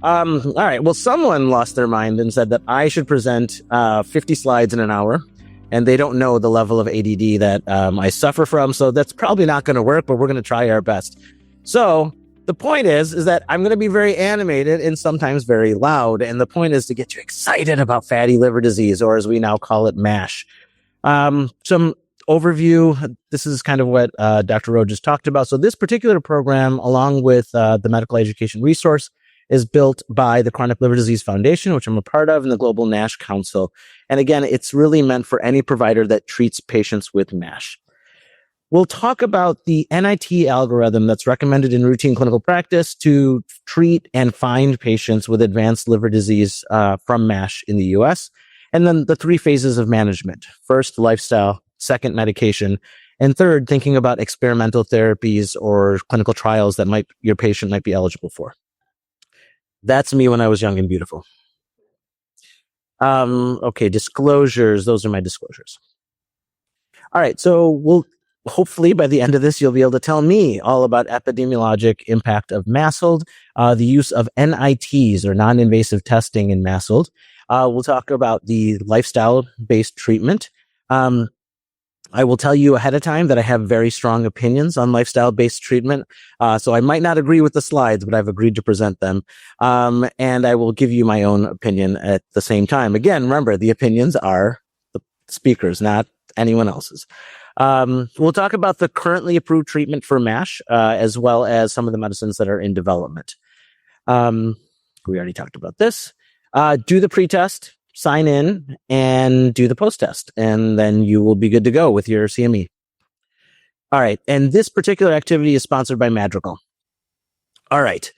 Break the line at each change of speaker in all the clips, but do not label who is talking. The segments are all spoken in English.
All right. Well, someone lost their mind and said that I should present 50 slides in an hour, and they don't know the level of ADD that I suffer from. So that's probably not going to work, but we're going to try our best. So the point is that I'm going to be very animated and sometimes very loud. And the point is to get you excited about fatty liver disease, or as we now call it, MASH. Some overview. This is kind of what Dr. Rowe just talked about. So this particular program, along with the medical education resource, is built by the Chronic Liver Disease Foundation, which I'm a part of, and the Global NASH Council. And again, it's really meant for any provider that treats patients with MASH. We'll talk about the NIT algorithm that's recommended in routine clinical practice to treat and find patients with advanced liver disease from MASH in the US. And then the 3 phases of management. First, lifestyle. Second, medication. And third, thinking about experimental therapies or clinical trials that your patient might be eligible for. That's me when I was young and beautiful. Okay, disclosures. Those are my disclosures. All right, so hopefully by the end of this, you'll be able to tell me all about epidemiologic impact of MASLD, the use of NITs or non-invasive testing in MASLD. We'll talk about the lifestyle-based treatment. I will tell you ahead of time that I have very strong opinions on lifestyle-based treatment. So I might not agree with the slides, but I've agreed to present them. And I will give you my own opinion at the same time. Again, remember, the opinions are the speakers, not anyone else's. We'll talk about the currently approved treatment for MASH, as well as some of the medicines that are in development. We already talked about this. Do the pretest. Sign in and do the post-test, and then you will be good to go with your CME. All right, and this particular activity is sponsored by Madrigal. All right,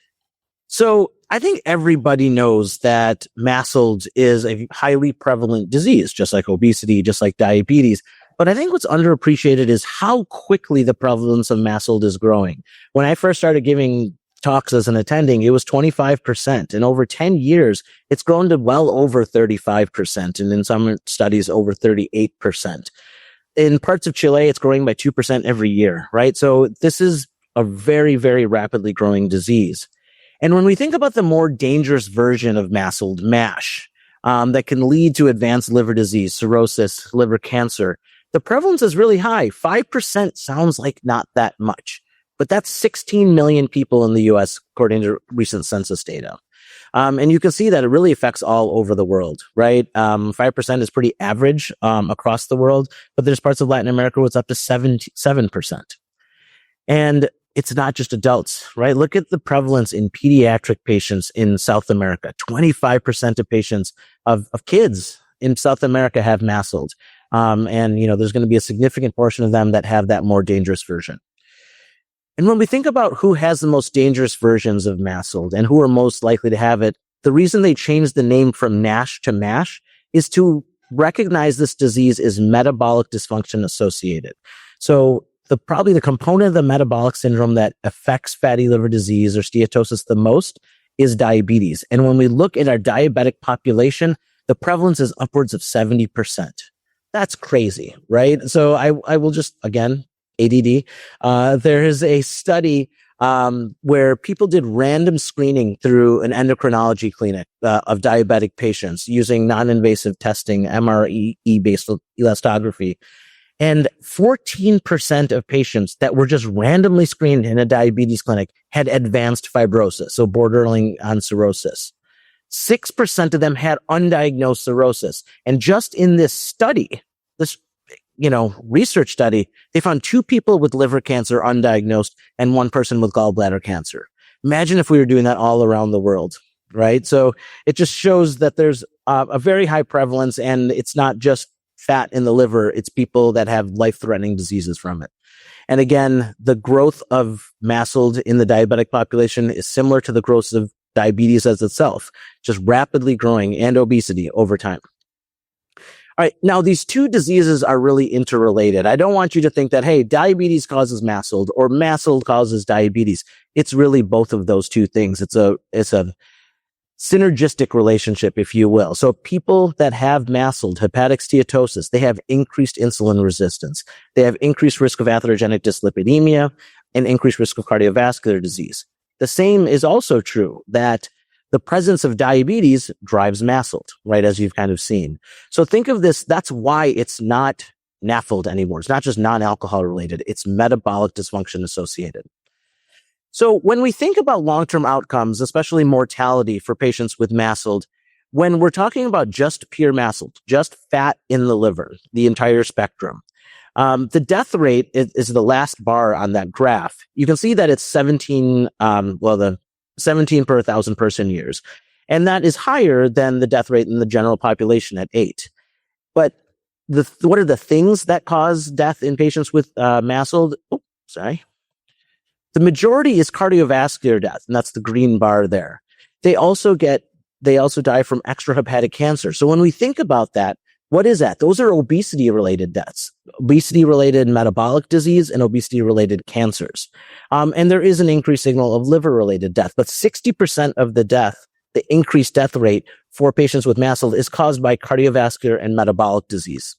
so I think everybody knows that MASLD is a highly prevalent disease, just like obesity, just like diabetes. But I think what's underappreciated is how quickly the prevalence of MASLD is growing. When I first started giving talks as an attending, it was 25%. And over 10 years, it's grown to well over 35%. And in some studies, over 38%. In parts of Chile, it's growing by 2% every year, right? So this is a very, very rapidly growing disease. And when we think about the more dangerous version of MASLD, MASH, that can lead to advanced liver disease, cirrhosis, liver cancer, the prevalence is really high. 5% sounds like not that much. But that's 16 million people in the US, according to recent census data. And you can see that it really affects all over the world, right? 5% is pretty average across the world, but there's parts of Latin America where it's up to 7%. And it's not just adults, right? Look at the prevalence in pediatric patients in South America. 25% of patients of kids in South America have MASLD. And, there's going to be a significant portion of them that have that more dangerous version. And when we think about who has the most dangerous versions of MASLD and who are most likely to have it, the reason they changed the name from NASH to MASH is to recognize this disease is metabolic dysfunction-associated. So probably the component of the metabolic syndrome that affects fatty liver disease or steatosis the most is diabetes. And when we look at our diabetic population, the prevalence is upwards of 70%. That's crazy, right? So I will just, again, ADD. There is a study where people did random screening through an endocrinology clinic of diabetic patients using non-invasive testing, MRE-based elastography. And 14% of patients that were just randomly screened in a diabetes clinic had advanced fibrosis, so bordering on cirrhosis. 6% of them had undiagnosed cirrhosis. And just in this study, research study, they found 2 people with liver cancer undiagnosed and 1 person with gallbladder cancer. Imagine if we were doing that all around the world, right? So it just shows that there's a very high prevalence, and it's not just fat in the liver, it's people that have life-threatening diseases from it. And again, the growth of MASLD in the diabetic population is similar to the growth of diabetes as itself, just rapidly growing, and obesity over time. All right. Now, these two diseases are really interrelated. I don't want you to think that, hey, diabetes causes MASLD or MASLD causes diabetes. It's really both of those two things. It's a synergistic relationship, if you will. So people that have MASLD, hepatic steatosis, they have increased insulin resistance. They have increased risk of atherogenic dyslipidemia and increased risk of cardiovascular disease. The same is also true that the presence of diabetes drives MASLD, right, as you've kind of seen. So think of this, that's why it's not NAFLD anymore. It's not just non-alcohol related, it's metabolic dysfunction associated. So when we think about long-term outcomes, especially mortality for patients with MASLD, when we're talking about just pure MASLD, just fat in the liver, the entire spectrum, the death rate is the last bar on that graph. You can see that it's 17 per 1,000 person years. And that is higher than the death rate in the general population at 8. But what are the things that cause death in patients with MASLD? The majority is cardiovascular death, and that's the green bar there. They also die from extrahepatic cancer. So when we think about that, what is that? Those are obesity-related deaths, obesity-related metabolic disease and obesity-related cancers. And there is an increased signal of liver-related death, but 60% of the increased death rate for patients with MASLD is caused by cardiovascular and metabolic disease.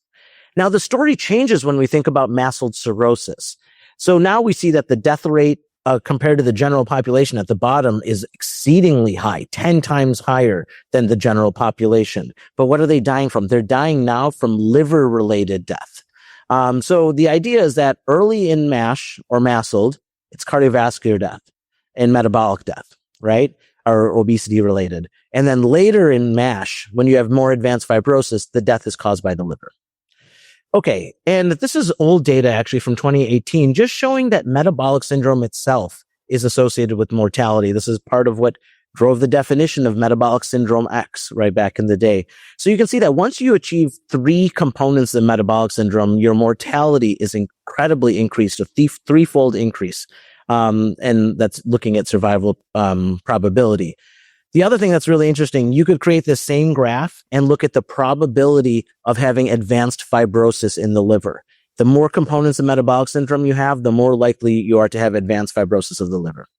Now, the story changes when we think about MASLD cirrhosis. So now we see that the death rate compared to the general population at the bottom is exceedingly high, 10 times higher than the general population. But what are they dying from? They're dying now from liver-related death. So the idea is that early in MASH or MASLD, it's cardiovascular death and metabolic death, right? Or obesity-related. And then later in MASH, when you have more advanced fibrosis, the death is caused by the liver. Okay, and this is old data actually from 2018, just showing that metabolic syndrome itself is associated with mortality. This is part of what drove the definition of metabolic syndrome X right back in the day. So you can see that once you achieve 3 components of metabolic syndrome, your mortality is incredibly increased, a threefold increase. And that's looking at survival probability. The other thing that's really interesting, you could create this same graph and look at the probability of having advanced fibrosis in the liver. The more components of metabolic syndrome you have, the more likely you are to have advanced fibrosis of the liver.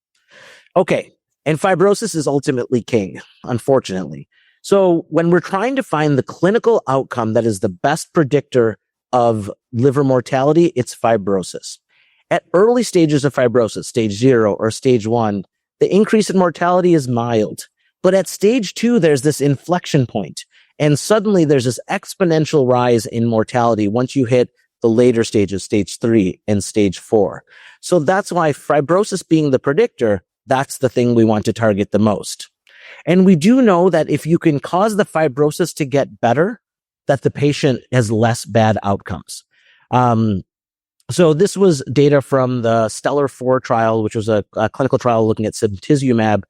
Okay, and fibrosis is ultimately king, unfortunately. So when we're trying to find the clinical outcome that is the best predictor of liver mortality, it's fibrosis. At early stages of fibrosis, stage 0 or stage 1, the increase in mortality is mild. But at stage 2, there's this inflection point, and suddenly there's this exponential rise in mortality once you hit the later stages, stage 3 and stage 4. So that's why fibrosis being the predictor, that's the thing we want to target the most. And we do know that if you can cause the fibrosis to get better, that the patient has less bad outcomes. So this was data from the STELLAR-4 trial, which was a clinical trial looking at simtuzumab,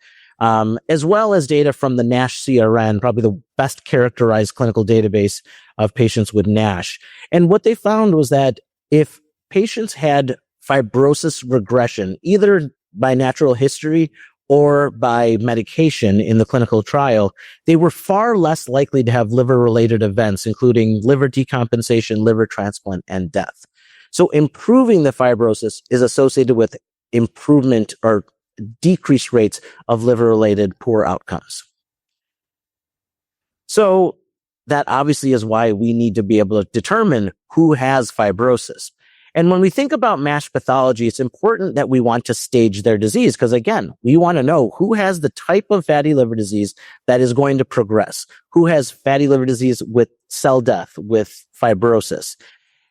as well as data from the NASH CRN, probably the best characterized clinical database of patients with NASH. And what they found was that if patients had fibrosis regression, either by natural history or by medication in the clinical trial, they were far less likely to have liver-related events, including liver decompensation, liver transplant, and death. So improving the fibrosis is associated with improvement or decreased rates of liver-related poor outcomes. So that obviously is why we need to be able to determine who has fibrosis. And when we think about MASH pathology, it's important that we want to stage their disease because, again, we want to know who has the type of fatty liver disease that is going to progress, who has fatty liver disease with cell death, with fibrosis.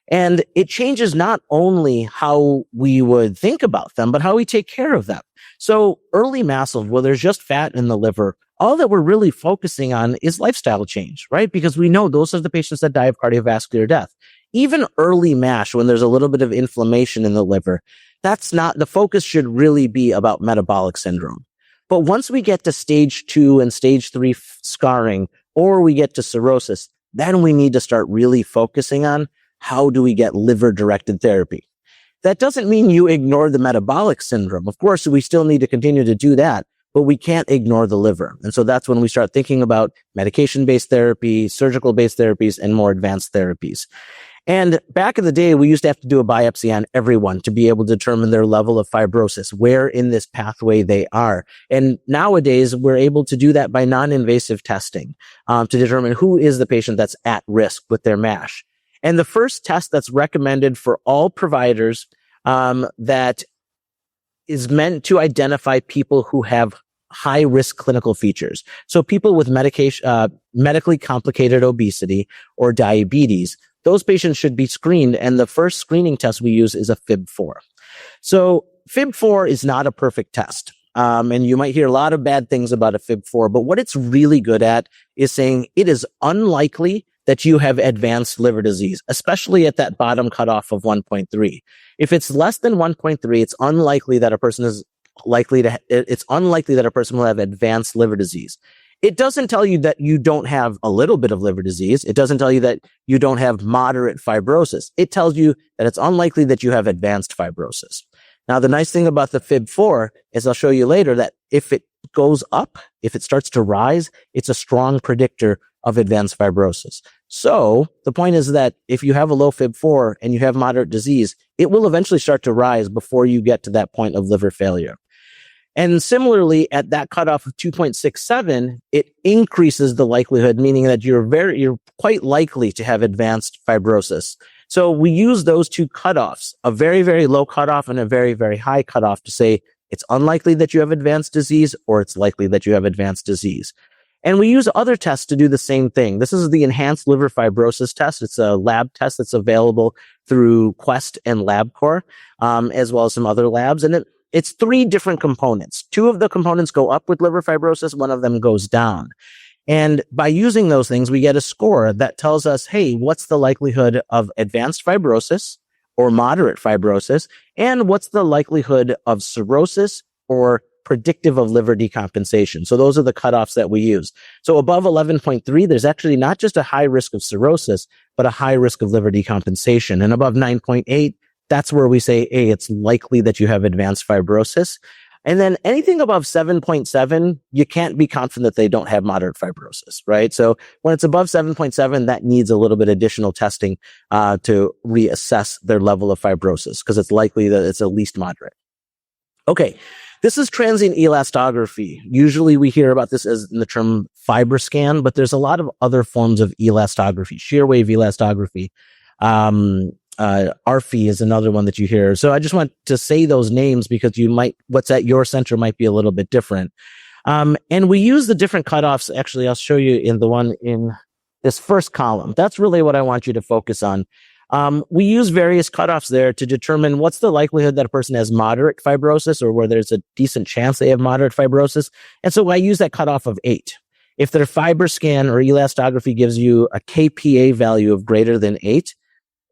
And it changes not only how we would think about them, but how we take care of them. So early MASLD, where there's just fat in the liver, all that we're really focusing on is lifestyle change, right? Because we know those are the patients that die of cardiovascular death. Even early MASH, when there's a little bit of inflammation in the liver, that's not, the focus should really be about metabolic syndrome. But once we get to stage 2 and stage 3 scarring, or we get to cirrhosis, then we need to start really focusing on how do we get liver-directed therapy. That doesn't mean you ignore the metabolic syndrome. Of course, we still need to continue to do that, but we can't ignore the liver. And so that's when we start thinking about medication-based therapy, surgical-based therapies, and more advanced therapies. And back in the day, we used to have to do a biopsy on everyone to be able to determine their level of fibrosis, where in this pathway they are. And nowadays, we're able to do that by non-invasive testing to determine who is the patient that's at risk with their MASH. And the first test that's recommended for all providers that is meant to identify people who have high risk clinical features. So people with medically complicated obesity or diabetes, those patients should be screened. And the first screening test we use is a FIB-4. So FIB-4 is not a perfect test. And you might hear a lot of bad things about a FIB-4, but what it's really good at is saying it is unlikely that you have advanced liver disease, especially at that bottom cutoff of 1.3. If it's less than 1.3, it's unlikely that a person will have advanced liver disease. It doesn't tell you that you don't have a little bit of liver disease. It doesn't tell you that you don't have moderate fibrosis. It tells you that it's unlikely that you have advanced fibrosis. Now, the nice thing about the FIB-4 is I'll show you later that if it goes up, if it starts to rise, it's a strong predictor of advanced fibrosis. So the point is that if you have a low FIB-4 and you have moderate disease, it will eventually start to rise before you get to that point of liver failure. And similarly, at that cutoff of 2.67, it increases the likelihood, meaning that you're quite likely to have advanced fibrosis. So we use those two cutoffs, a very, very low cutoff and a very, very high cutoff, to say it's unlikely that you have advanced disease or it's likely that you have advanced disease. And we use other tests to do the same thing. This is the enhanced liver fibrosis test. It's a lab test that's available through Quest and LabCorp, as well as some other labs. And it's three different components. Two of the components go up with liver fibrosis. One of them goes down. And by using those things, we get a score that tells us, hey, what's the likelihood of advanced fibrosis or moderate fibrosis? And what's the likelihood of cirrhosis or predictive of liver decompensation? So those are the cutoffs that we use. So above 11.3, there's actually not just a high risk of cirrhosis, but a high risk of liver decompensation. And above 9.8, that's where we say, hey, it's likely that you have advanced fibrosis. And then anything above 7.7, you can't be confident that they don't have moderate fibrosis, right? So when it's above 7.7, that needs a little bit additional testing to reassess their level of fibrosis, because it's likely that it's at least moderate. Okay, this is transient elastography. Usually we hear about this as in the term FibroScan, but there's a lot of other forms of elastography, shear wave elastography. RFE is another one that you hear. So I just want to say those names because what's at your center might be a little bit different. And we use the different cutoffs. Actually, I'll show you in the one in this first column. That's really what I want you to focus on. We use various cutoffs there to determine what's the likelihood that a person has moderate fibrosis or where there's a decent chance they have moderate fibrosis. And so I use that cutoff of 8. If their FibroScan or elastography gives you a KPA value of greater than 8,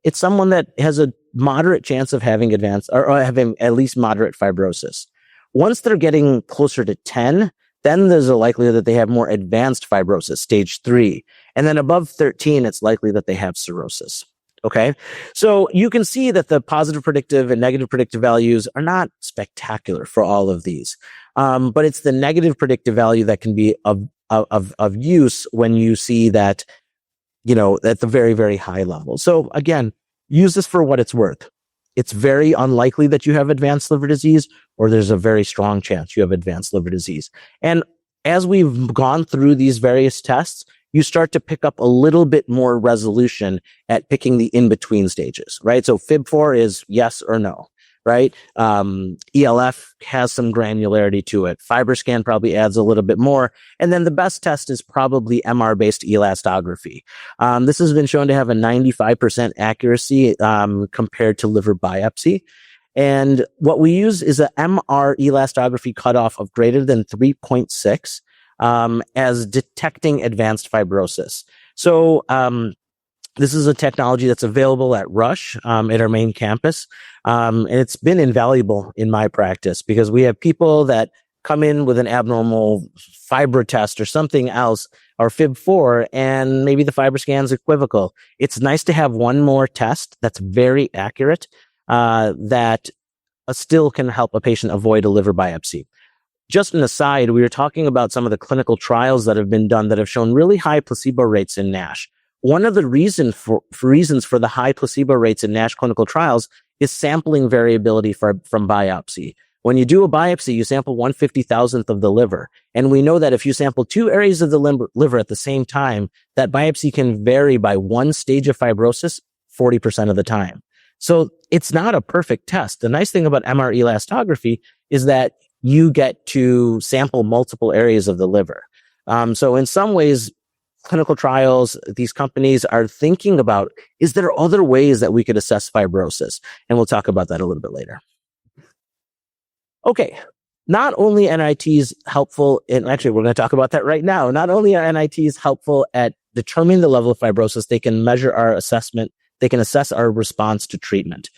it's someone that has a moderate chance of having advanced or having at least moderate fibrosis. Once they're getting closer to 10, then there's a likelihood that they have more advanced fibrosis, stage 3. And then above 13, it's likely that they have cirrhosis. Okay. So you can see that the positive predictive and negative predictive values are not spectacular for all of these. But it's the negative predictive value that can be of use when you see that, at the very, very high level. So again, use this for what it's worth. It's very unlikely that you have advanced liver disease, or there's a very strong chance you have advanced liver disease. And as we've gone through these various tests, you start to pick up a little bit more resolution at picking the in-between stages, right? So FIB-4 is yes or no, right? ELF has some granularity to it. FibroScan probably adds a little bit more. And then the best test is probably MR-based elastography. This has been shown to have a 95% accuracy compared to liver biopsy. And what we use is a MR elastography cutoff of greater than 3.6 as detecting advanced fibrosis. So this is a technology that's available at Rush at our main campus. And it's been invaluable in my practice because we have people that come in with an abnormal fibro test or something else, or FIB-4, and maybe the FibroScan is equivocal. It's nice to have one more test that's very accurate that still can help a patient avoid a liver biopsy. Just an aside, we were talking about some of the clinical trials that have been done that have shown really high placebo rates in NASH. One of the reasons for the high placebo rates in NASH clinical trials is sampling variability from biopsy. When you do a biopsy, you sample 1/50,000th of the liver. And we know that if you sample 2 areas of the liver at the same time, that biopsy can vary by 1 stage of fibrosis 40% of the time. So it's not a perfect test. The nice thing about MR elastography is that you get to sample multiple areas of the liver. So in some ways, clinical trials, these companies are thinking about, is there other ways that we could assess fibrosis? And we'll talk about that a little bit later. Okay. Not only NITs helpful in, actually, we're going to talk about that right now. Not only are NITs helpful at determining the level of fibrosis, they can measure our assessment. They can assess our response to treatment.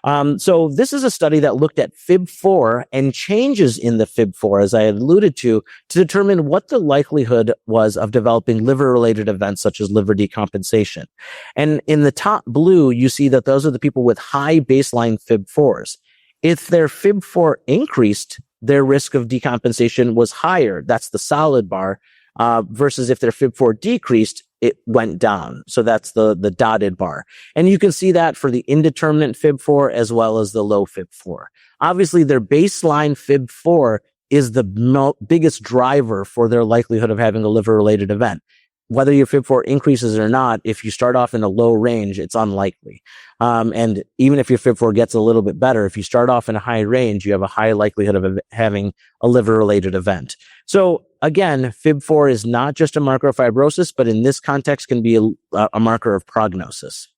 So this is a study that looked at FIB4 and changes in the FIB4, as I alluded to determine what the likelihood was of developing liver-related events such as liver decompensation. And in the top blue, you see that those are the people with high baseline FIB4s. If their FIB4 increased, their risk of decompensation was higher. That's the solid bar. Versus if their FIB4 decreased, it went down. So that's the dotted bar. And you can see that for the indeterminate FIB4 as well as the low FIB4. Obviously, their baseline FIB4 is the biggest driver for their likelihood of having a liver-related event. Whether your FIB4 increases or not, if you start off in a low range, it's unlikely. And even if your FIB4 gets a little bit better, if you start off in a high range, you have a high likelihood of having a liver-related event. So again, FIB4 is not just a marker of fibrosis, but in this context can be a marker of prognosis.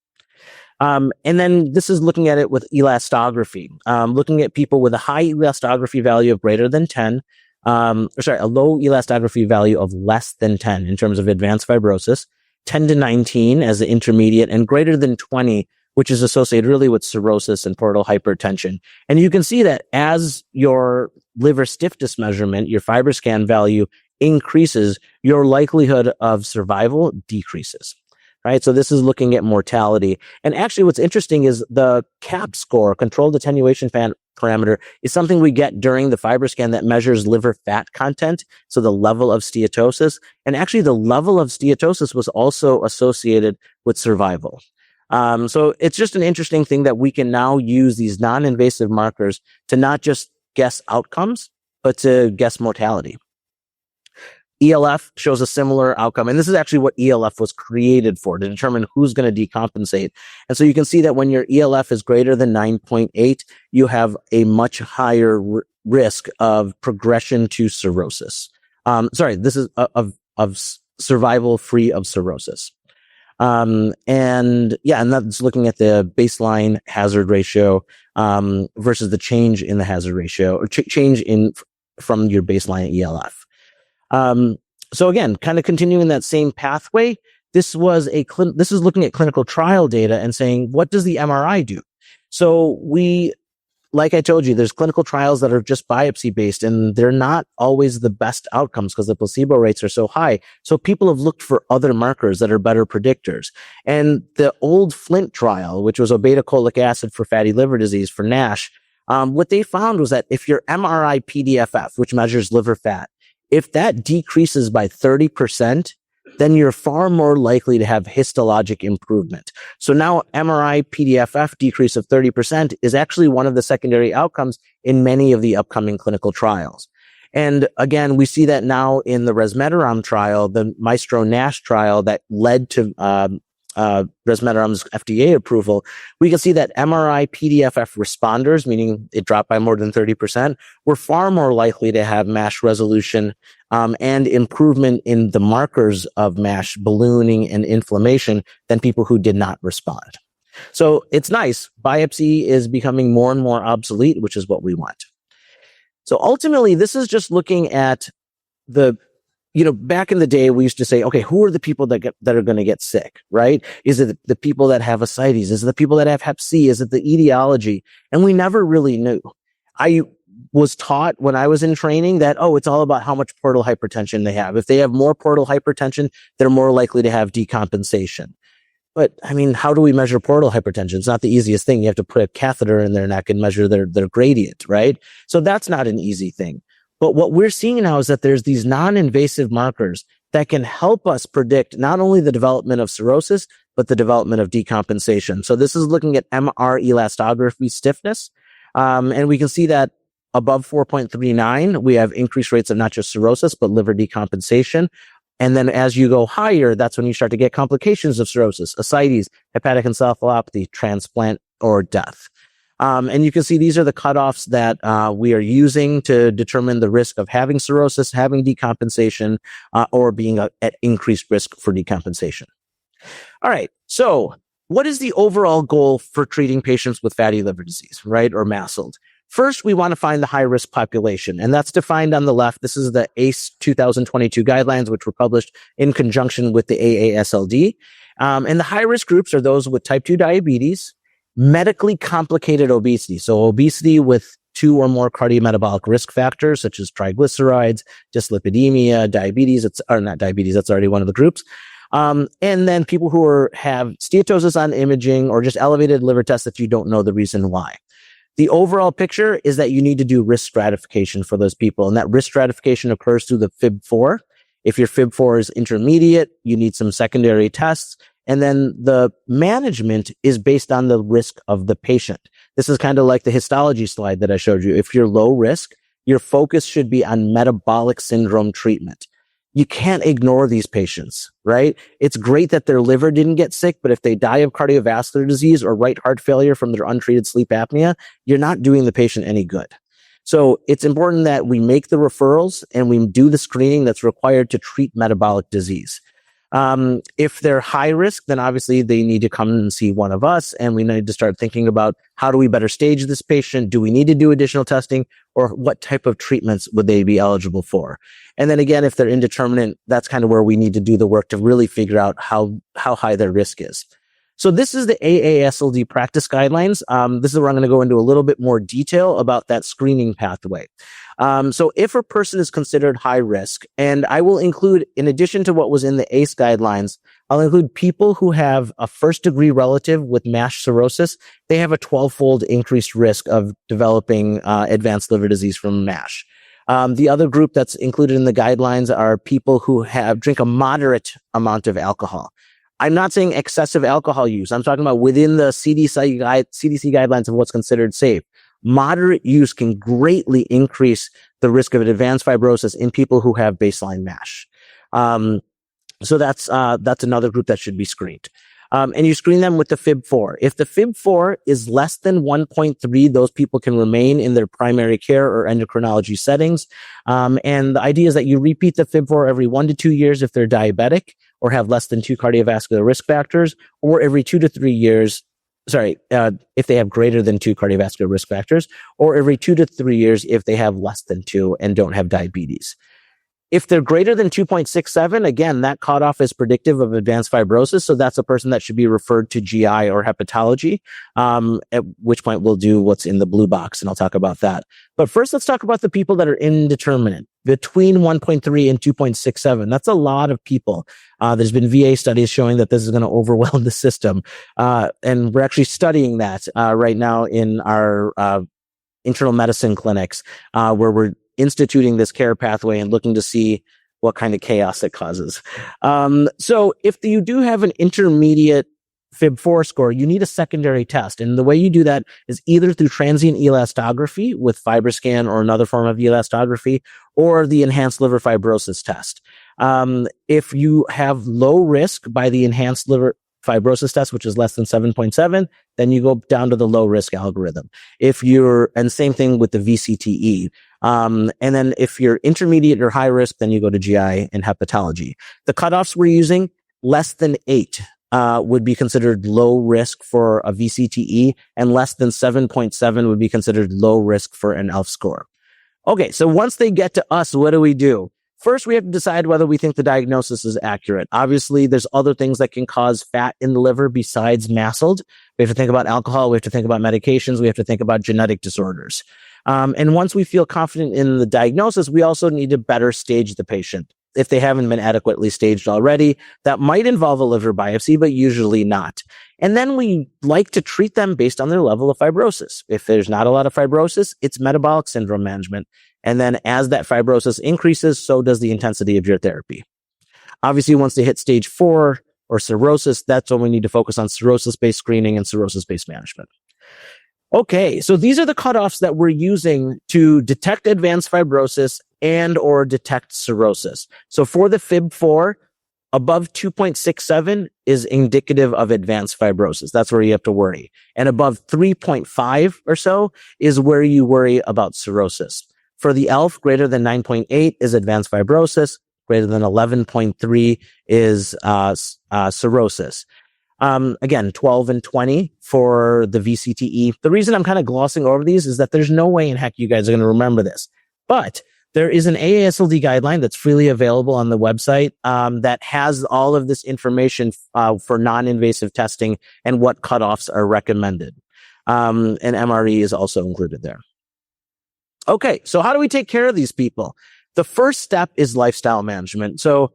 And then this is looking at it with elastography, looking at people with a high elastography value of greater than 10, a low elastography value of less than 10 in terms of advanced fibrosis, 10 to 19 as the intermediate, and greater than 20, which is associated really with cirrhosis and portal hypertension. And you can see that as your liver stiffness measurement, your FibroScan value increases, your likelihood of survival decreases. Right. So this is looking at mortality. And actually what's interesting is the CAP score, controlled attenuation parameter, is something we get during the FibroScan that measures liver fat content. So the level of steatosis, and actually the level of steatosis was also associated with survival. So it's just an interesting thing that we can now use these non-invasive markers to not just guess outcomes, but to guess mortality. ELF shows a similar outcome. And this is actually what ELF was created for, to determine who's going to decompensate. And so you can see that when your ELF is greater than 9.8, you have a much higher risk of progression to cirrhosis. This is of survival free of cirrhosis. And that's looking at the baseline hazard ratio, versus the change in the hazard ratio, or change from your baseline ELF. So again, kind of continuing that same pathway, this is looking at clinical trial data and saying, what does the MRI do? So like I told you, there's clinical trials that are just biopsy based, and they're not always the best outcomes because the placebo rates are so high. So people have looked for other markers that are better predictors. And the old Flint trial, which was obeticholic acid for fatty liver disease for NASH, what they found was that if your MRI PDFF, which measures liver fat, if that decreases by 30%, then you're far more likely to have histologic improvement. So now MRI PDFF decrease of 30% is actually one of the secondary outcomes in many of the upcoming clinical trials. And again, we see that now in the resmetirom trial, the Maestro NASH trial that led to resmetirom's FDA approval. We can see that MRI PDFF responders, meaning it dropped by more than 30%, were far more likely to have MASH resolution and improvement in the markers of MASH ballooning and inflammation than people who did not respond. So it's nice. Biopsy is becoming more and more obsolete, which is what we want. So ultimately, this is just looking at back in the day, we used to say, okay, who are the people that are going to get sick, right? Is it the people that have ascites? Is it the people that have hep C? Is it the etiology? And we never really knew. I was taught when I was in training that, it's all about how much portal hypertension they have. If they have more portal hypertension, they're more likely to have decompensation. But I mean, how do we measure portal hypertension? It's not the easiest thing. You have to put a catheter in their neck and measure their gradient, right? So that's not an easy thing. But what we're seeing now is that there's these non-invasive markers that can help us predict not only the development of cirrhosis, but the development of decompensation. So this is looking at MR elastography stiffness. And we can see that above 4.39, we have increased rates of not just cirrhosis, but liver decompensation. And then as you go higher, that's when you start to get complications of cirrhosis, ascites, hepatic encephalopathy, transplant, or death. And you can see these are the cutoffs that we are using to determine the risk of having cirrhosis, having decompensation, or being at increased risk for decompensation. All right. So what is the overall goal for treating patients with fatty liver disease, right, or MASLD? First, we want to find the high-risk population, and that's defined on the left. This is the ACE 2022 guidelines, which were published in conjunction with the AASLD. And the high-risk groups are those with type 2 diabetes, medically complicated obesity, so obesity with 2 or more cardiometabolic risk factors, such as triglycerides, dyslipidemia, diabetes, or not diabetes, that's already one of the groups. And then people who have steatosis on imaging or just elevated liver tests that you don't know the reason why. The overall picture is that you need to do risk stratification for those people, and that risk stratification occurs through the FIB4. If your FIB4 is intermediate, you need some secondary tests, and then the management is based on the risk of the patient. This is kind of like the histology slide that I showed you. If you're low risk, your focus should be on metabolic syndrome treatment. You can't ignore these patients, right? It's great that their liver didn't get sick, but if they die of cardiovascular disease or right heart failure from their untreated sleep apnea, you're not doing the patient any good. So it's important that we make the referrals and we do the screening that's required to treat metabolic disease. If they're high risk, then obviously they need to come and see one of us, and we need to start thinking about how do we better stage this patient? Do we need to do additional testing, or what type of treatments would they be eligible for? And then again, if they're indeterminate, that's kind of where we need to do the work to really figure out how high their risk is. So this is the AASLD practice guidelines. This is where I'm going to go into a little bit more detail about that screening pathway. So if a person is considered high risk, and I will include, in addition to what was in the ACE guidelines, I'll include people who have a first degree relative with MASH cirrhosis. They have a 12-fold increased risk of developing advanced liver disease from MASH. The other group that's included in the guidelines are people who drink a moderate amount of alcohol. I'm not saying excessive alcohol use. I'm talking about within the CDC guidelines of what's considered safe. Moderate use can greatly increase the risk of an advanced fibrosis in people who have baseline MASH. So that's another group that should be screened. And you screen them with the FIB4. If the FIB4 is less than 1.3, those people can remain in their primary care or endocrinology settings. And the idea is that you repeat the FIB4 every 1 to 2 years if they're diabetic or have less than 2 cardiovascular risk factors, or every 2 to 3 years, if they have greater than 2 cardiovascular risk factors, or every 2 to 3 years if they have less than 2 and don't have diabetes. If they're greater than 2.67, again, that cutoff is predictive of advanced fibrosis. So that's a person that should be referred to GI or hepatology, at which point we'll do what's in the blue box, and I'll talk about that. But first, let's talk about the people that are indeterminate, between 1.3 and 2.67. That's a lot of people. There's been VA studies showing that this is going to overwhelm the system. And we're actually studying that right now in our internal medicine clinics, where we're instituting this care pathway and looking to see what kind of chaos it causes. So if you do have an intermediate FIB4 score, you need a secondary test. And the way you do that is either through transient elastography with FibroScan or another form of elastography, or the enhanced liver fibrosis test. If you have low risk by the enhanced liver fibrosis test, which is less than 7.7, then you go down to the low risk algorithm. And same thing with the VCTE. And then if you're intermediate or high risk, then you go to GI and hepatology. The cutoffs we're using, less than 8 would be considered low risk for a VCTE, and less than 7.7 would be considered low risk for an ELF score. Okay, so once they get to us, what do? First, we have to decide whether we think the diagnosis is accurate. Obviously, there's other things that can cause fat in the liver besides MASLD. We have to think about alcohol. We have to think about medications. We have to think about genetic disorders. And once we feel confident in the diagnosis, we also need to better stage the patient. If they haven't been adequately staged already, that might involve a liver biopsy, but usually not. And then we like to treat them based on their level of fibrosis. If there's not a lot of fibrosis, it's metabolic syndrome management. And then as that fibrosis increases, so does the intensity of your therapy. Obviously, once they hit stage 4 or cirrhosis, that's when we need to focus on cirrhosis-based screening and cirrhosis-based management. Okay, so these are the cutoffs that we're using to detect advanced fibrosis and or detect cirrhosis. So for the FIB4, Above 2.67 is indicative of advanced fibrosis. That's where you have to worry. And above 3.5 or so is where you worry about cirrhosis. For the ELF, greater than 9.8 is advanced fibrosis. Greater than 11.3 is cirrhosis. Again, 12 and 20 for the VCTE. The reason I'm kind of glossing over these is that there's no way in heck you guys are going to remember this. But there is an AASLD guideline that's freely available on the website that has all of this information for non-invasive testing and what cutoffs are recommended. And MRE is also included there. Okay, so how do we take care of these people? The first step is lifestyle management. So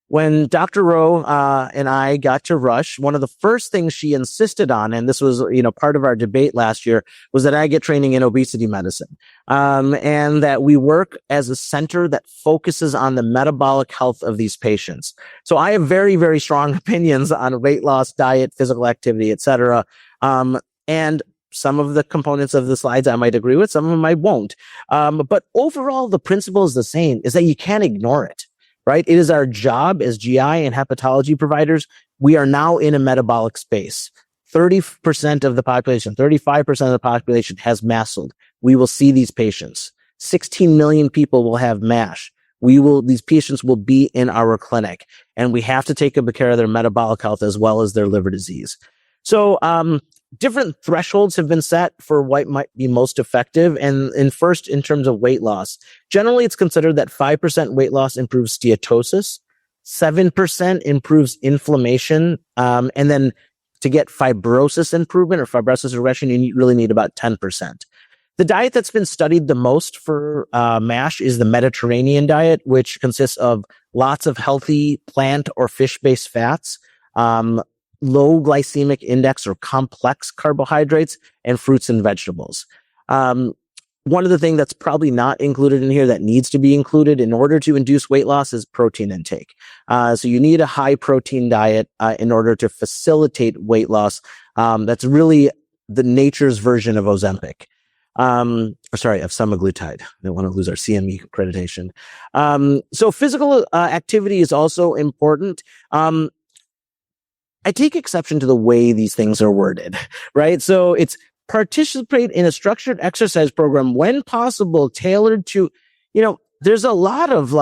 when Dr. Rowe and I got to Rush, one of the first things she insisted on, and this was, part of our debate last year, was that I get training in obesity medicine, and that we work as a center that focuses on the metabolic health of these patients. So I have very, very strong opinions on weight loss, diet, physical activity, etc. And some of the components of the slides I might agree with, some of them I won't. But overall, the principle is the same, is that you can't ignore it. Right? It is our job as GI and hepatology providers. We are now in a metabolic space. 30% of the population, 35% of the population has MASLD. We will see these patients. 16 million people will have MASH. These patients will be in our clinic, and we have to take good care of their metabolic health as well as their liver disease. So, different thresholds have been set for what might be most effective. And first, in terms of weight loss, generally it's considered that 5% weight loss improves steatosis, 7% improves inflammation, and then to get fibrosis improvement or fibrosis regression, you really need about 10%. The diet that's been studied the most for MASH is the Mediterranean diet, which consists of lots of healthy plant or fish-based fats, low glycemic index or complex carbohydrates, and fruits and vegetables. One of the things that's probably not included in here that needs to be included in order to induce weight loss is protein intake. So you need a high protein diet in order to facilitate weight loss. That's really the nature's version of Ozempic. Of semaglutide. I don't want to lose our CME accreditation. So physical activity is also important. I take exception to the way these things are worded, right? So it's participate in a structured exercise program when possible, tailored to, there's a lot of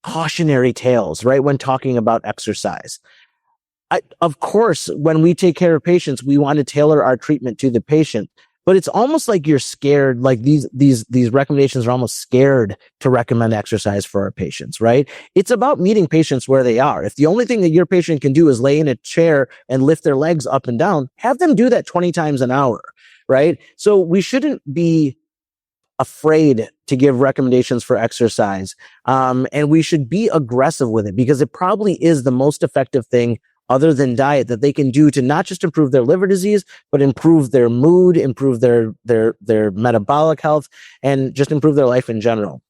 cautionary tales, right? When talking about exercise. Of course, when we take care of patients, we want to tailor our treatment to the patient. But it's almost like you're scared, like these recommendations are almost scared to recommend exercise for our patients, right? It's about meeting patients where they are. If the only thing that your patient can do is lay in a chair and lift their legs up and down, have them do that 20 times an hour, right? So we shouldn't be afraid to give recommendations for exercise. And we should be aggressive with it because it probably is the most effective thing other than diet that they can do to not just improve their liver disease, but improve their mood, improve their metabolic health, and just improve their life in general.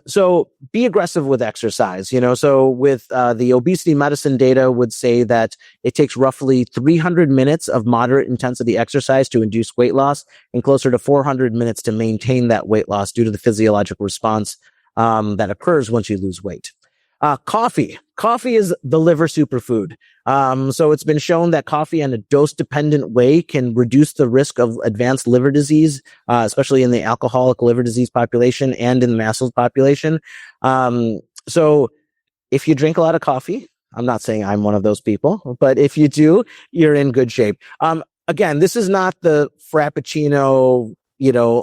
So be aggressive with exercise, so with the obesity medicine data would say that it takes roughly 300 minutes of moderate intensity exercise to induce weight loss and closer to 400 minutes to maintain that weight loss due to the physiological response that occurs once you lose weight. Coffee is the liver superfood. So it's been shown that coffee in a dose-dependent way can reduce the risk of advanced liver disease, especially in the alcoholic liver disease population and in the MASLD population. So if you drink a lot of coffee, I'm not saying I'm one of those people, but if you do, you're in good shape. Again, this is not the Frappuccino,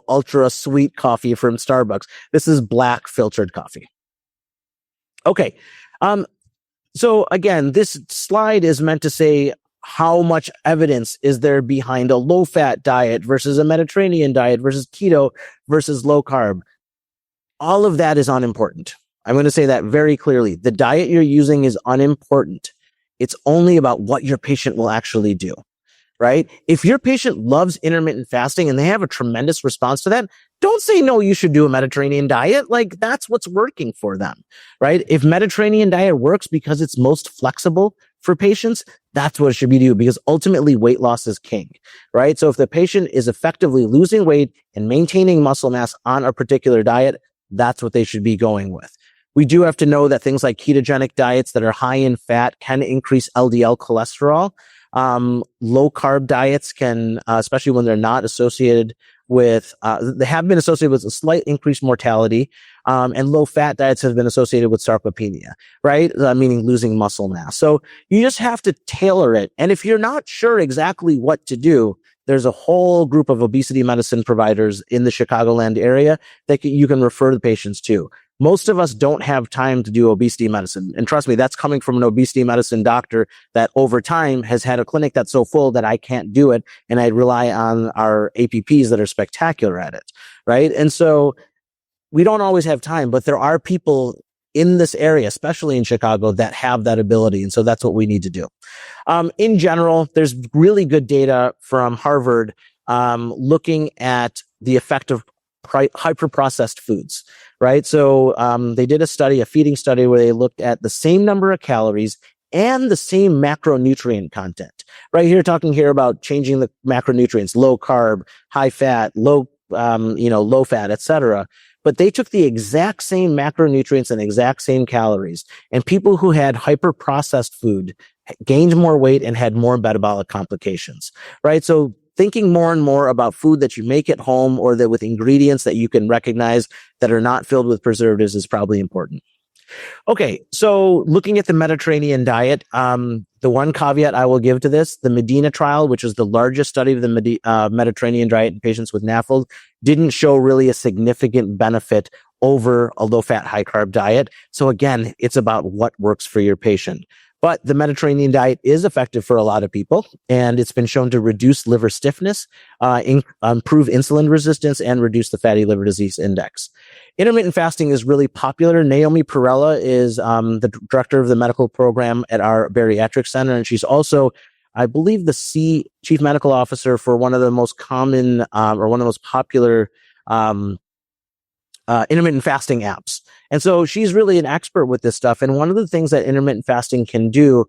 ultra sweet coffee from Starbucks. This is black filtered coffee. Okay. So again, this slide is meant to say how much evidence is there behind a low-fat diet versus a Mediterranean diet versus keto versus low carb. All of that is unimportant. I'm going to say that very clearly. The diet you're using is unimportant. It's only about what your patient will actually do, right? If your patient loves intermittent fasting and they have a tremendous response to that, don't say, no, you should do a Mediterranean diet. That's what's working for them, right? If Mediterranean diet works because it's most flexible for patients, that's what it should be do because ultimately weight loss is king, right? So if the patient is effectively losing weight and maintaining muscle mass on a particular diet, that's what they should be going with. We do have to know that things like ketogenic diets that are high in fat can increase LDL cholesterol. Low carb diets can, especially when they're not associated with, they have been associated with a slight increased mortality, and low fat diets have been associated with sarcopenia, right? Meaning losing muscle mass. So you just have to tailor it. And if you're not sure exactly what to do, there's a whole group of obesity medicine providers in the Chicagoland area that you can refer the patients to. Most of us don't have time to do obesity medicine. And trust me, that's coming from an obesity medicine doctor that over time has had a clinic that's so full that I can't do it. And I rely on our APPs that are spectacular at it, right? And so we don't always have time, but there are people in this area, especially in Chicago, that have that ability. And so that's what we need to do. In general, there's really good data from Harvard looking at the effect of hyper-processed foods, right? So they did a study, a feeding study, where they looked at the same number of calories and the same macronutrient content, right? Here, talking here about changing the macronutrients, low carb, high fat, low fat, etc. But they took the exact same macronutrients and exact same calories, and people who had hyper-processed food gained more weight and had more metabolic complications, right? So thinking more and more about food that you make at home or that with ingredients that you can recognize that are not filled with preservatives is probably important. Okay, so looking at the Mediterranean diet, the one caveat I will give to this, the Medina trial, which is the largest study of the Mediterranean diet in patients with NAFLD, didn't show really a significant benefit over a low-fat, high-carb diet. So again, it's about what works for your patient. But the Mediterranean diet is effective for a lot of people, and it's been shown to reduce liver stiffness, improve insulin resistance, and reduce the fatty liver disease index. Intermittent fasting is really popular. Naomi Perella is the director of the medical program at our bariatric center, and she's also, I believe, the chief medical officer for one of the most common or one of the most popular intermittent fasting apps. And so she's really an expert with this stuff. And one of the things that intermittent fasting can do,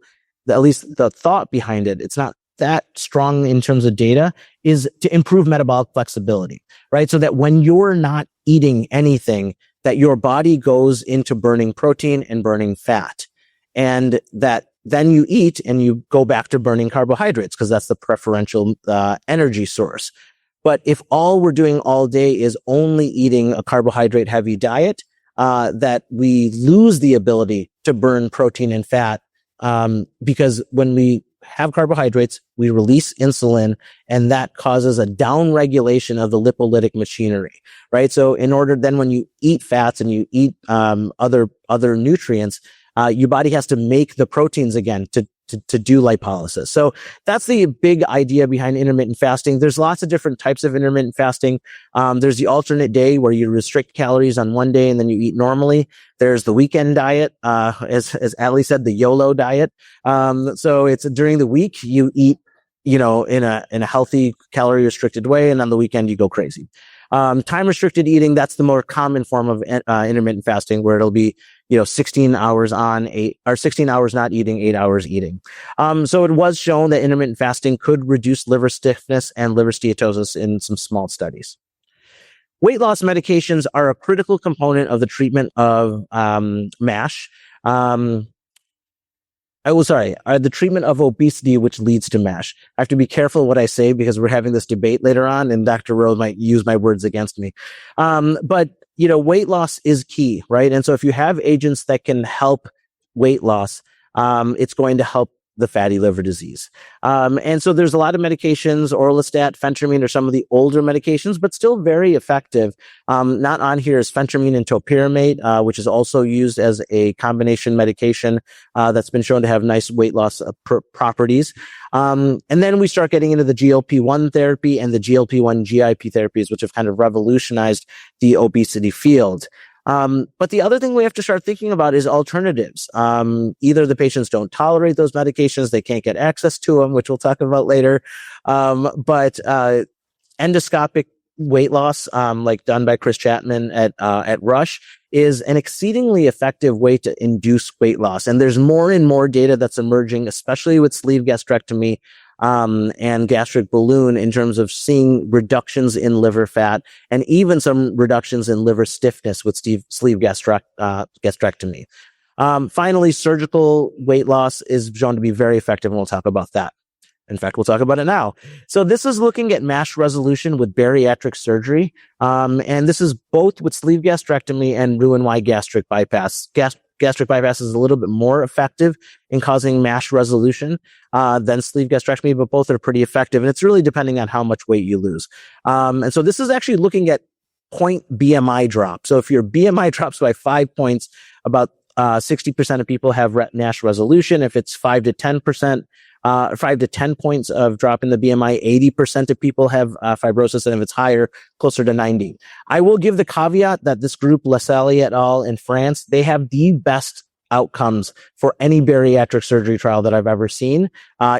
at least the thought behind it, it's not that strong in terms of data, is to improve metabolic flexibility, right? So that when you're not eating anything, that your body goes into burning protein and burning fat. And that then you eat and you go back to burning carbohydrates because that's the preferential energy source. But if all we're doing all day is only eating a carbohydrate heavy diet, that we lose the ability to burn protein and fat, because when we have carbohydrates, we release insulin, and that causes a downregulation of the lipolytic machinery, right? So in order then when you eat fats and you eat other nutrients, your body has to make the proteins again to do lipolysis. So that's the big idea behind intermittent fasting. There's lots of different types of intermittent fasting. There's the alternate day where you restrict calories on one day and then you eat normally. There's the weekend diet, as Ali said, the YOLO diet. So it's during the week you eat, in a healthy calorie restricted way, and on the weekend you go crazy. Time restricted eating, that's the more common form of intermittent fasting, where it'll be 16 hours on, 16 hours not eating, 8 hours eating. So it was shown that intermittent fasting could reduce liver stiffness and liver steatosis in some small studies. Weight loss medications are a critical component of the treatment of MASH. The treatment of obesity, which leads to MASH. I have to be careful what I say because we're having this debate later on, and Dr. Rowe might use my words against me. But weight loss is key, right? And so if you have agents that can help weight loss, it's going to help the fatty liver disease. And so there's a lot of medications, orlistat, phentermine are some of the older medications, but still very effective. Not on here is phentermine and topiramate, which is also used as a combination medication that's been shown to have nice weight loss properties. And then we start getting into the GLP-1 therapy and the GLP-1 GIP therapies, which have kind of revolutionized the obesity field. But the other thing we have to start thinking about is alternatives. Either the patients don't tolerate those medications, they can't get access to them, which we'll talk about later. But endoscopic weight loss, like done by Chris Chapman at Rush, is an exceedingly effective way to induce weight loss. And there's more and more data that's emerging, especially with sleeve gastrectomy, and gastric balloon in terms of seeing reductions in liver fat and even some reductions in liver stiffness with sleeve gastrectomy. Finally, surgical weight loss is shown to be very effective, and we'll talk about that. In fact, we'll talk about it now. So this is looking at MASH resolution with bariatric surgery. And this is both with sleeve gastrectomy and Roux-en-Y gastric bypass. Gastric bypass is a little bit more effective in causing MASH resolution than sleeve gastrectomy, but both are pretty effective. And it's really depending on how much weight you lose. And so this is actually looking at point BMI drop. So if your BMI drops by 5 points, about 60% of people have NASH resolution. If it's 5 to 10%, 5 to 10 points of drop in the BMI, 80% of people have fibrosis, and if it's higher, closer to 90. I will give the caveat that this group, Lassalle et al. In France, they have the best outcomes for any bariatric surgery trial that I've ever seen.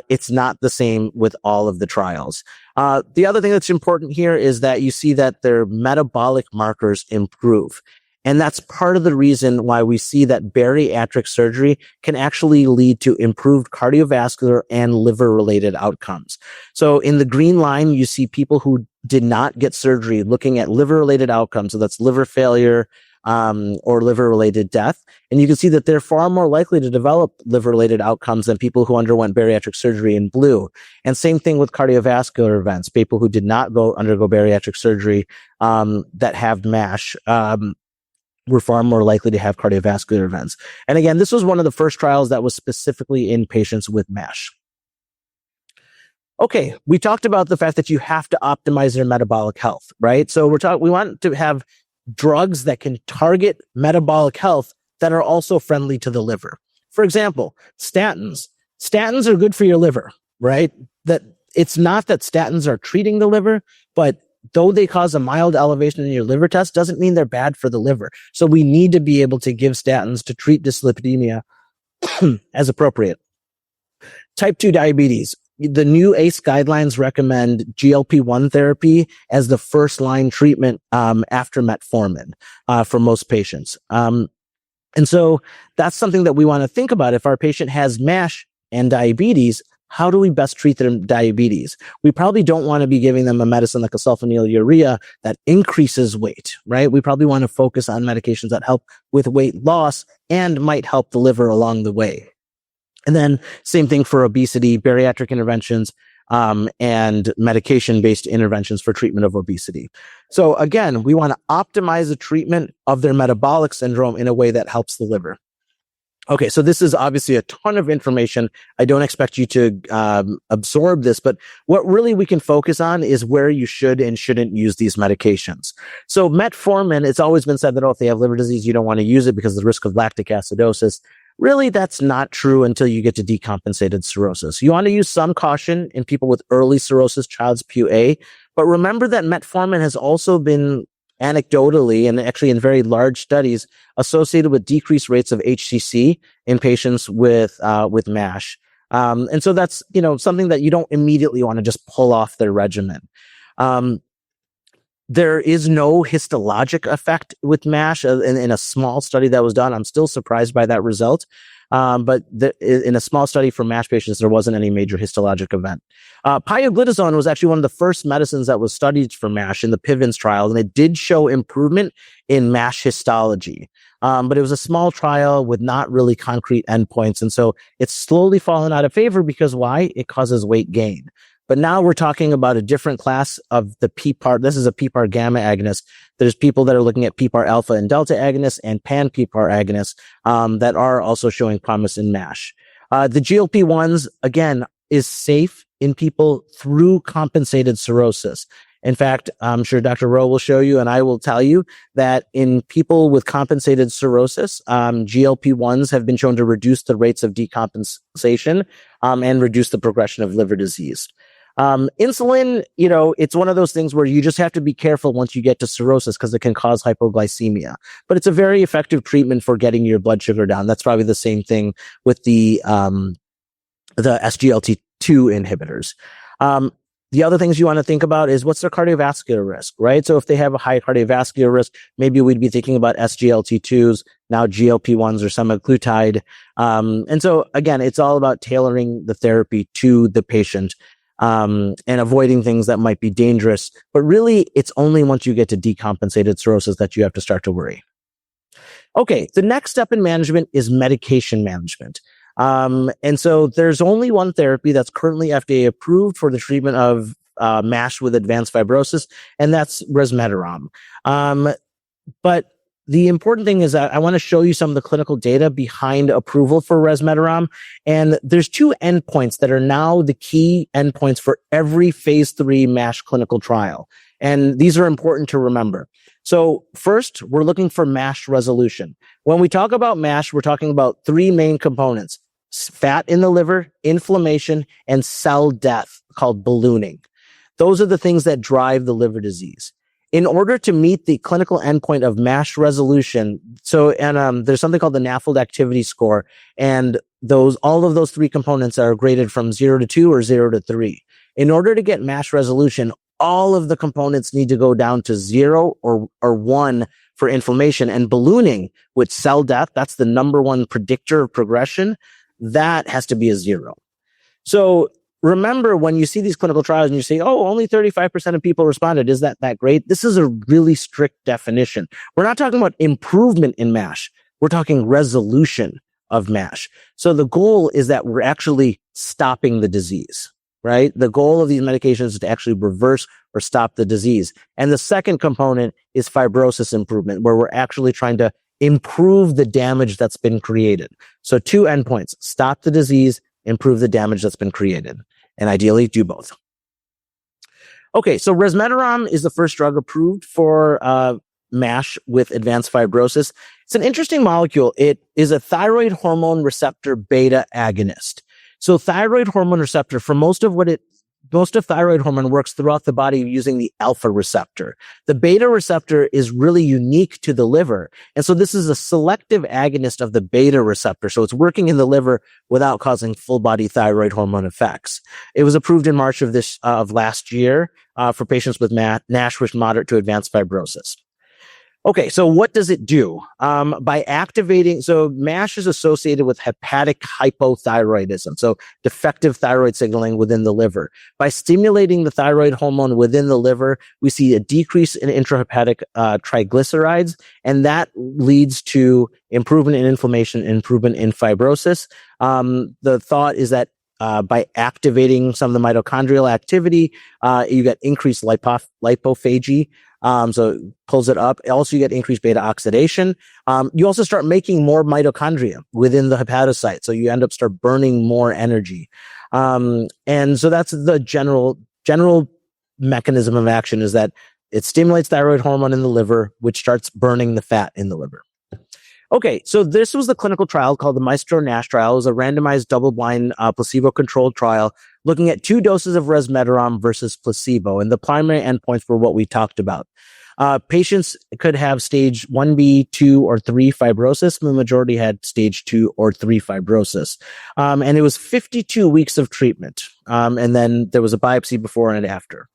It's not the same with all of the trials. The other thing that's important here is that you see that their metabolic markers improve. And that's part of the reason why we see that bariatric surgery can actually lead to improved cardiovascular and liver-related outcomes. So in the green line, you see people who did not get surgery looking at liver-related outcomes. So that's liver failure or liver-related death. And you can see that they're far more likely to develop liver-related outcomes than people who underwent bariatric surgery in blue. And same thing with cardiovascular events. People who did not undergo bariatric surgery that have MASH were far more likely to have cardiovascular events. And again, this was one of the first trials that was specifically in patients with MASH. Okay, we talked about the fact that you have to optimize their metabolic health, right? So we want to have drugs that can target metabolic health that are also friendly to the liver. For example, statins. Statins are good for your liver, right? That it's not that statins are treating the liver, but though they cause a mild elevation in your liver test, doesn't mean they're bad for the liver. So we need to be able to give statins to treat dyslipidemia as appropriate. Type 2 diabetes. The new ACE guidelines recommend GLP-1 therapy as the first line treatment after metformin for most patients. And so that's something that we want to think about. If our patient has MASH and diabetes, how do we best treat their diabetes? We probably don't want to be giving them a medicine like a sulfonylurea that increases weight, right? We probably want to focus on medications that help with weight loss and might help the liver along the way. And then same thing for obesity, bariatric interventions, and medication-based interventions for treatment of obesity. So again, we want to optimize the treatment of their metabolic syndrome in a way that helps the liver. Okay, so this is obviously a ton of information. I don't expect you to absorb this, but what really we can focus on is where you should and shouldn't use these medications. So metformin, it's always been said that, if they have liver disease, you don't want to use it because of the risk of lactic acidosis. Really, that's not true until you get to decompensated cirrhosis. You want to use some caution in people with early cirrhosis, Child-Pugh A, but remember that metformin has also been anecdotally and actually in very large studies associated with decreased rates of HCC in patients with MASH. And so that's, something that you don't immediately want to just pull off their regimen. There is no histologic effect with MASH in a small study that was done. I'm still surprised by that result. But in a small study for MASH patients, there wasn't any major histologic event. Pioglitazone was actually one of the first medicines that was studied for MASH in the PIVENS trial, and it did show improvement in MASH histology. But it was a small trial with not really concrete endpoints. And so it's slowly fallen out of favor because why? It causes weight gain. But now we're talking about a different class of the PPAR. This is a PPAR gamma agonist. There's people that are looking at PPAR alpha and delta agonists and pan-PPAR agonists that are also showing promise in MASH. The GLP-1s, again, is safe in people through compensated cirrhosis. In fact, I'm sure Dr. Rowe will show you, and I will tell you that in people with compensated cirrhosis, GLP-1s have been shown to reduce the rates of decompensation and reduce the progression of liver disease. Insulin, it's one of those things where you just have to be careful once you get to cirrhosis because it can cause hypoglycemia. But it's a very effective treatment for getting your blood sugar down. That's probably the same thing with the SGLT2 inhibitors. The other things you want to think about is what's their cardiovascular risk, right? So if they have a high cardiovascular risk, maybe we'd be thinking about SGLT2s, now GLP-1s or semaglutide. And so again, it's all about tailoring the therapy to the patient, and avoiding things that might be dangerous. But really, it's only once you get to decompensated cirrhosis that you have to start to worry. Okay, the next step in management is medication management. And so there's only one therapy that's currently FDA approved for the treatment of MASH with advanced fibrosis, and that's resmetirom. But the important thing is that I want to show you some of the clinical data behind approval for resmetirom. And there's two endpoints that are now the key endpoints for every phase 3 MASH clinical trial. And these are important to remember. So first, we're looking for MASH resolution. When we talk about MASH, we're talking about three main components: fat in the liver, inflammation, and cell death called ballooning. Those are the things that drive the liver disease. In order to meet the clinical endpoint of MASH resolution, there's something called the NAFLD activity score, and all of those three components are graded from 0 to 2 or 0 to 3. In order to get MASH resolution, all of the components need to go down to 0 or 1 for inflammation, and ballooning with cell death, that's the number one predictor of progression, that has to be a 0. So remember, when you see these clinical trials and you say, oh, only 35% of people responded, is that great? This is a really strict definition. We're not talking about improvement in MASH. We're talking resolution of MASH. So the goal is that we're actually stopping the disease, right? The goal of these medications is to actually reverse or stop the disease. And the second component is fibrosis improvement, where we're actually trying to improve the damage that's been created. So two endpoints: stop the disease, improve the damage that's been created, and ideally do both. Okay, so resmetirom is the first drug approved for MASH with advanced fibrosis. It's an interesting molecule. It is a thyroid hormone receptor beta agonist. So thyroid hormone receptor, for most of thyroid hormone works throughout the body using the alpha receptor. The beta receptor is really unique to the liver. And so this is a selective agonist of the beta receptor. So it's working in the liver without causing full body thyroid hormone effects. It was approved in March of last year for patients with NASH with moderate to advanced fibrosis. Okay, so what does it do? By activating, so MASH is associated with hepatic hypothyroidism, so defective thyroid signaling within the liver. By stimulating the thyroid hormone within the liver, we see a decrease in intrahepatic triglycerides, and that leads to improvement in inflammation, improvement in fibrosis. The thought is that by activating some of the mitochondrial activity, you get increased lipophagy. So it pulls it up. Also, you get increased beta oxidation. You also start making more mitochondria within the hepatocyte. So you end up start burning more energy. And so that's the general mechanism of action, is that it stimulates thyroid hormone in the liver, which starts burning the fat in the liver. Okay, so this was the clinical trial called the Maestro-NASH trial. It was a randomized double-blind placebo-controlled trial looking at 2 doses of resmetirom versus placebo. And the primary endpoints were what we talked about. Patients could have stage 1B, 2, or 3 fibrosis. The majority had stage 2 or 3 fibrosis. And it was 52 weeks of treatment. And then there was a biopsy before and after.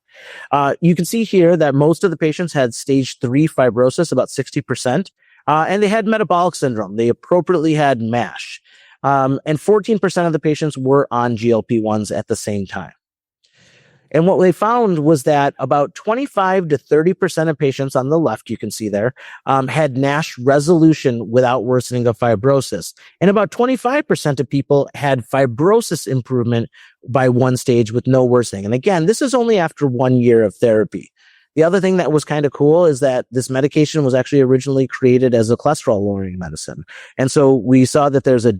You can see here that most of the patients had stage 3 fibrosis, about 60%. And they had metabolic syndrome. They appropriately had MASH. And 14% of the patients were on GLP-1s at the same time. And what they found was that about 25 to 30% of patients on the left, you can see there, had NASH resolution without worsening of fibrosis. And about 25% of people had fibrosis improvement by 1 stage with no worsening. And again, this is only after 1 year of therapy. The other thing that was kind of cool is that this medication was actually originally created as a cholesterol-lowering medicine. And so we saw that there's a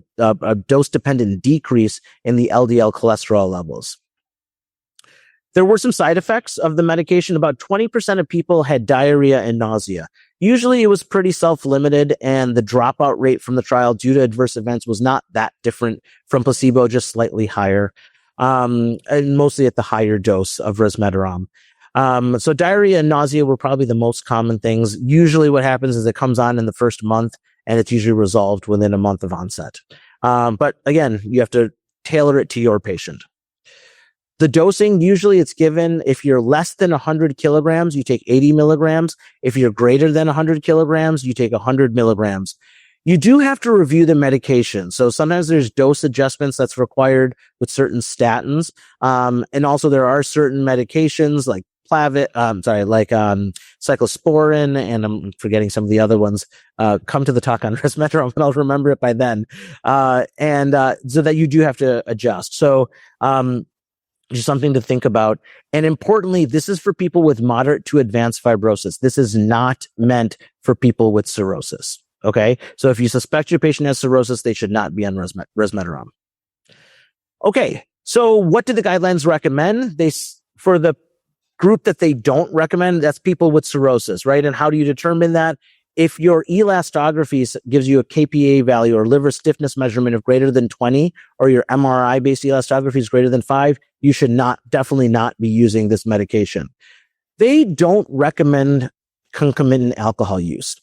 dose-dependent decrease in the LDL cholesterol levels. There were some side effects of the medication. About 20% of people had diarrhea and nausea. Usually it was pretty self-limited, and the dropout rate from the trial due to adverse events was not that different from placebo, just slightly higher, and mostly at the higher dose of resmetirom. So diarrhea and nausea were probably the most common things. Usually what happens is it comes on in the first month, and it's usually resolved within a month of onset. But again, you have to tailor it to your patient. The dosing, usually it's given, if you're less than 100 kilograms, you take 80 milligrams. If you're greater than 100 kilograms, you take 100 milligrams. You do have to review the medication. So sometimes there's dose adjustments that's required with certain statins. And also there are certain medications like cyclosporin, and I'm forgetting some of the other ones. Come to the talk on resmetirom, and I'll remember it by then. So that you do have to adjust. So, just something to think about. And importantly, this is for people with moderate to advanced fibrosis. This is not meant for people with cirrhosis. Okay. So if you suspect your patient has cirrhosis, they should not be on resmetirom. Okay. So what do the guidelines recommend? For the group that they don't recommend, that's people with cirrhosis, right? And how do you determine that? If your elastography gives you a kPa value or liver stiffness measurement of greater than 20, or your MRI-based elastography is greater than 5, you should definitely not be using this medication. They don't recommend concomitant alcohol use.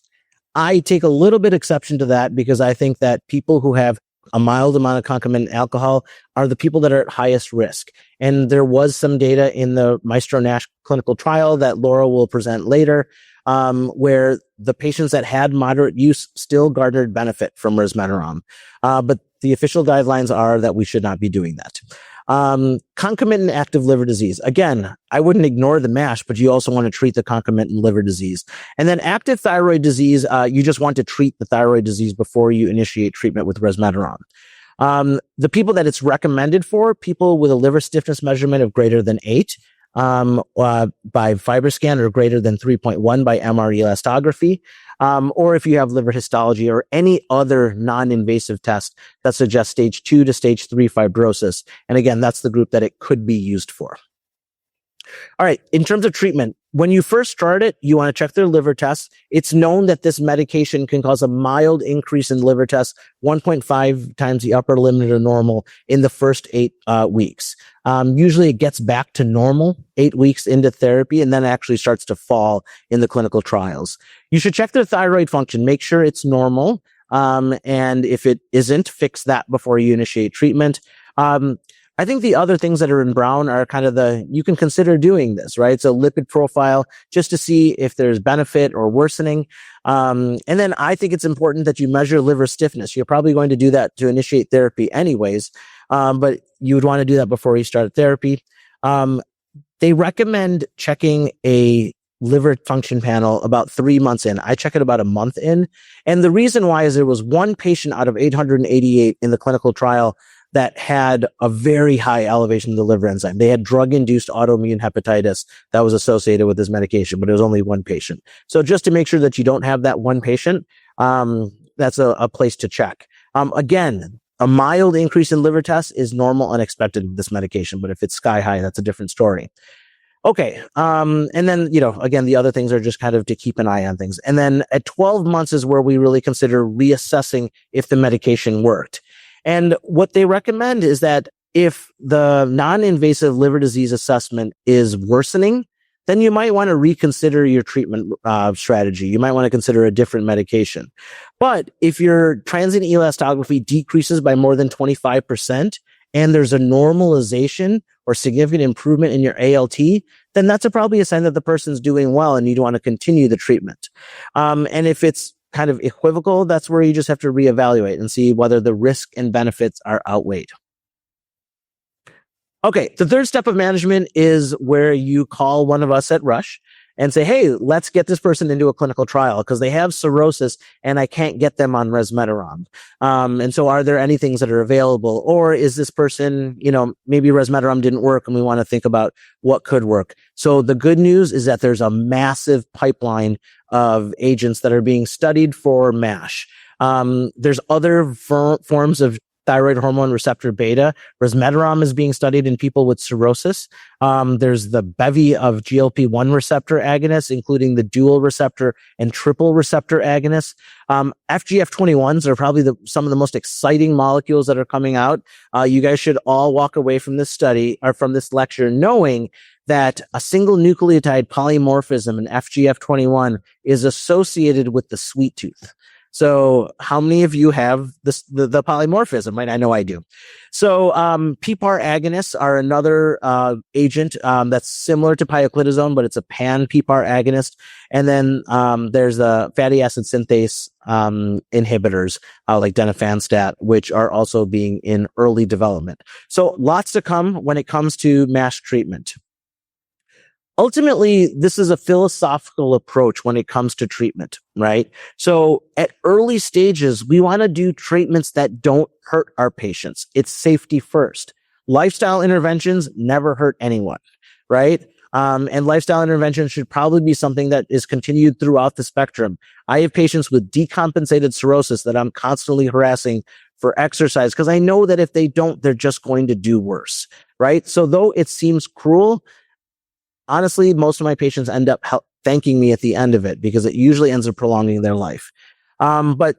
I take a little bit exception to that because I think that people who have a mild amount of concomitant alcohol are the people that are at highest risk. And there was some data in the Maestro NASH clinical trial that Laura will present later, where the patients that had moderate use still garnered benefit from resmetirom. But the official guidelines are that we should not be doing that. Concomitant active liver disease. Again, I wouldn't ignore the MASH, but you also want to treat the concomitant liver disease. And then active thyroid disease, you just want to treat the thyroid disease before you initiate treatment with resmetirom. The people that it's recommended for, people with a liver stiffness measurement of greater than 8, by FibroScan or greater than 3.1 by MR elastography, or if you have liver histology or any other non-invasive test that suggests stage 2 to stage 3 fibrosis. And again, that's the group that it could be used for. All right. In terms of treatment, when you first start it, you want to check their liver tests. It's known that this medication can cause a mild increase in liver tests, 1.5 times the upper limit of normal in the first 8 weeks. Usually it gets back to normal 8 weeks into therapy, and then it actually starts to fall in the clinical trials. You should check their thyroid function, make sure it's normal. And if it isn't, fix that before you initiate treatment. I think the other things that are in brown are kind of you can consider doing this, right? So lipid profile, just to see if there's benefit or worsening. And then I think it's important that you measure liver stiffness. You're probably going to do that to initiate therapy anyways. But you would want to do that before you start therapy. They recommend checking a liver function panel about 3 months in. I check it about a month in. And the reason why is there was one patient out of 888 in the clinical trial that had a very high elevation of the liver enzyme. They had drug-induced autoimmune hepatitis that was associated with this medication, but it was only one patient. So just to make sure that you don't have that one patient, that's a place to check. Again, a mild increase in liver tests is normal and expected with this medication, but if it's sky high, that's a different story. Okay. And then, again, the other things are just kind of to keep an eye on things. And then at 12 months is where we really consider reassessing if the medication worked. And what they recommend is that if the non-invasive liver disease assessment is worsening, then you might want to reconsider your treatment strategy. You might want to consider a different medication. But if your transient elastography decreases by more than 25% and there's a normalization or significant improvement in your ALT, then that's probably a sign that the person's doing well and you'd want to continue the treatment. And if it's kind of equivocal, that's where you just have to reevaluate and see whether the risk and benefits are outweighed. Okay, the third step of management is where you call one of us at Rush and say, hey, let's get this person into a clinical trial because they have cirrhosis and I can't get them on resmetirom. And so are there any things that are available? Or is this person, maybe resmetirom didn't work and we want to think about what could work. So the good news is that there's a massive pipeline of agents that are being studied for MASH. There's other forms of thyroid hormone receptor beta. Resmetirom is being studied in people with cirrhosis. There's the bevy of GLP-1 receptor agonists, including the dual receptor and triple receptor agonists. FGF21s are probably some of the most exciting molecules that are coming out. You guys should all walk away from this study or from this lecture knowing that a single nucleotide polymorphism in FGF21 is associated with the sweet tooth. So how many of you have the polymorphism, right? I know I do. So PPAR agonists are another agent that's similar to pioglitazone, but it's a pan-PPAR agonist. And then there's the fatty acid synthase inhibitors like denifanstat, which are also being in early development. So lots to come when it comes to MASH treatment. Ultimately, this is a philosophical approach when it comes to treatment, right? So at early stages, we want to do treatments that don't hurt our patients. It's safety first. Lifestyle interventions never hurt anyone, right? And lifestyle interventions should probably be something that is continued throughout the spectrum. I have patients with decompensated cirrhosis that I'm constantly harassing for exercise because I know that if they don't, they're just going to do worse, right? So though it seems cruel, honestly, most of my patients end up thanking me at the end of it because it usually ends up prolonging their life. But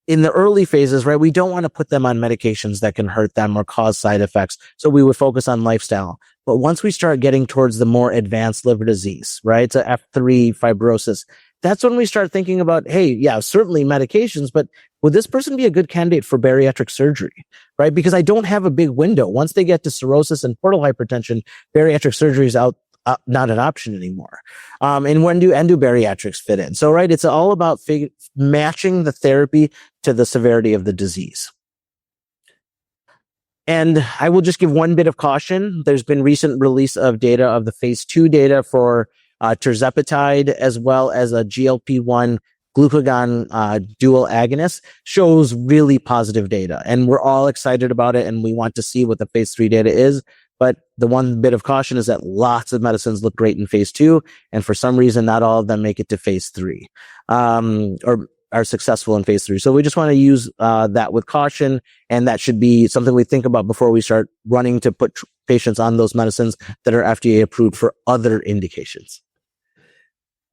in the early phases, right, we don't want to put them on medications that can hurt them or cause side effects. So we would focus on lifestyle. But once we start getting towards the more advanced liver disease, right, to F3 fibrosis, that's when we start thinking about, hey, yeah, certainly medications, but would this person be a good candidate for bariatric surgery, right? Because I don't have a big window. Once they get to cirrhosis and portal hypertension, bariatric surgery is not an option anymore. And when do endobariatrics fit in? So, right, it's all about matching the therapy to the severity of the disease. And I will just give one bit of caution. There's been recent release of data of the phase 2 data for tirzepatide as well as a GLP-1 glucagon dual agonist shows really positive data. And we're all excited about it and we want to see what the phase 3 data is. But the one bit of caution is that lots of medicines look great in phase 2, and for some reason, not all of them make it to phase 3, or are successful in phase 3. So we just want to use that with caution, and that should be something we think about before we start running to put patients on those medicines that are FDA approved for other indications.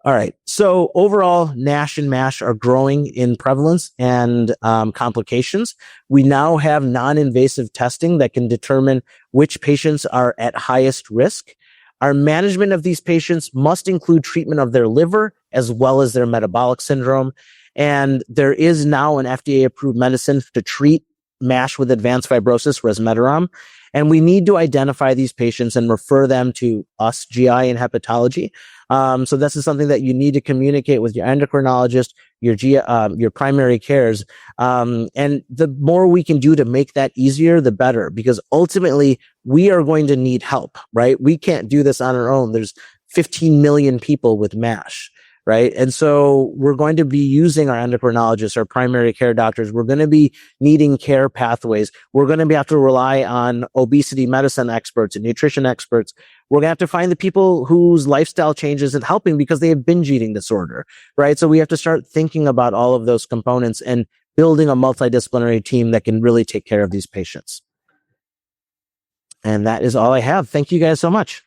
All right. So overall, NASH and MASH are growing in prevalence and complications. We now have non-invasive testing that can determine which patients are at highest risk. Our management of these patients must include treatment of their liver as well as their metabolic syndrome. And there is now an FDA-approved medicine to treat MASH with advanced fibrosis, resmetirom. And we need to identify these patients and refer them to us, GI and hepatology. So this is something that you need to communicate with your endocrinologist, your primary cares. And the more we can do to make that easier, the better, because ultimately we are going to need help, right? We can't do this on our own. There's 15 million people with MASH. Right. And so we're going to be using our endocrinologists, our primary care doctors. We're going to be needing care pathways. We're going to have to rely on obesity medicine experts and nutrition experts. We're going to have to find the people whose lifestyle change isn't helping because they have binge eating disorder. Right. So we have to start thinking about all of those components and building a multidisciplinary team that can really take care of these patients. And that is all I have. Thank you guys so much.